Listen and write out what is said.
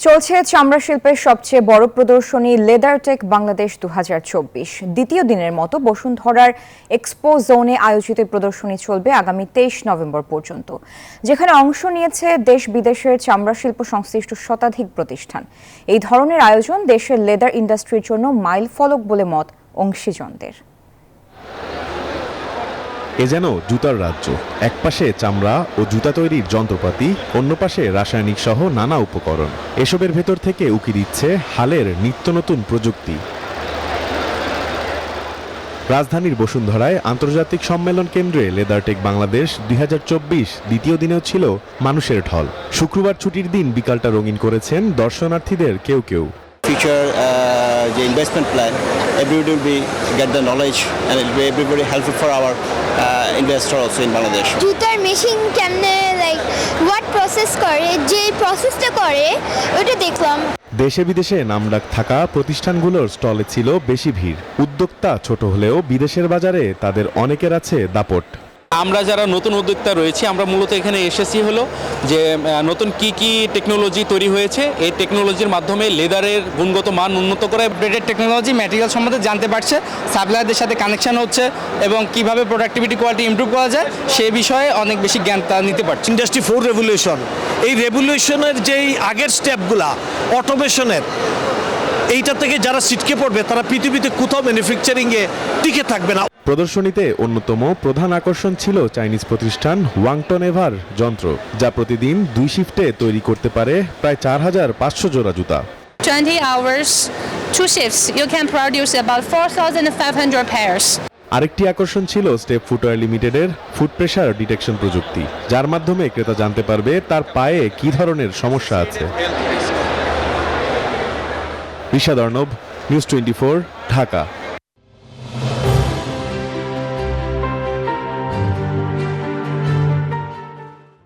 চলছে চামড়া শিল্পের সবচেয়ে বড় প্রদর্শনী লেদার টেক বাংলাদেশ 2024। দ্বিতীয় দিনের মতো বসুন্ধরার এক্সপো জোনে আয়োজিত প্রদর্শনী চলবে আগামী 23 নভেম্বর পর্যন্ত, যেখানে অংশ নিয়েছে দেশ বিদেশের চামড়া শিল্প সংশ্লিষ্ট শতাধিক প্রতিষ্ঠান। এই ধরনের আয়োজন দেশের লেদার ইন্ডাস্ট্রির জন্য মাইল ফলক বলে মত অংশীজনদের। এ যেন জুতার রাজ্য। এক পাশে চামড়া ও জুতা তৈরির যন্ত্রপাতি, অন্য পাশে রাসায়নিক সহ নানা উপকরণ। এসবের ভেতর থেকে উকি দিচ্ছে হালের নিত্য নতুন প্রযুক্তি। রাজধানীর বসুন্ধরায় আন্তর্জাতিক সম্মেলন কেন্দ্রে লেদার টেক বাংলাদেশ 2024 দ্বিতীয় দিনেও ছিল মানুষের ঢল। শুক্রবার ছুটির দিন বিকালটা রঙিন করেছেন দর্শনার্থীদের কেউ কেউ। Future the investment plan, everybody will be get the knowledge and it will be very helpful for our investor also in Bangladesh. জুতার মেশিন কেমনে হোয়াট প্রসেস করে, যে প্রসেসটা করে ওটা দেখলাম। দেশে বিদেশে নামডাক থাকা প্রতিষ্ঠানগুলোর স্টলে ছিল বেশি ভিড়। উদ্যোক্তা ছোট হলেও বিদেশের বাজারে তাদের অনেকের আছে দাপট। আমরা যারা নতুন উদ্যোক্তা রয়েছি, আমরা মূলত এখানে এসেছি হলো যে নতুন কি টেকনোলজি তৈরি হয়েছে, এই টেকনোলজির মাধ্যমে লেদারের গুণগত মান উন্নত করে আপডেটেড টেকনোলজি ম্যাটেরিয়াল সম্বন্ধে জানতে পারছে, সাপ্লায়ারদের সাথে কানেকশন হচ্ছে এবং কিভাবে প্রোডাক্টিভিটি কোয়ালিটি ইমপ্রুভ করা যায় সেই বিষয়ে অনেক বেশি জ্ঞান তা নিতে পারছে। ইন্ডাস্ট্রি 4 রেভলিউশন, এই রেভলিউশনের যেই আগের স্টেপগুলা অটোমেশনের, এইটা থেকে যারা ছিটকে পড়বে তারা পৃথিবীতে কোথাও ম্যানুফ্যাকচারিংয়ে টিকে থাকবে না। প্রদর্শনীতে অন্যতম প্রধান আকর্ষণ ছিল চাইনিজ প্রতিষ্ঠান ওয়াংটন এভার যন্ত্র, যা প্রতিদিন 2 শিফটে তৈরি করতে পারে প্রায় 4500 জোড়া জুতা। 20 hours, 2 shifts, you can produce about 4,500 pairs. আরেকটি আকর্ষণ ছিল স্টেপ ফুটওয়্যার লিমিটেডের ফুট প্রেশার ডিটেকশন প্রযুক্তি, যার মাধ্যমে ক্রেতা জানতে পারবে তার পায়ে কী ধরনের সমস্যা আছে। ঋষাদ অর্ণব, নিউজ 24, ঢাকা।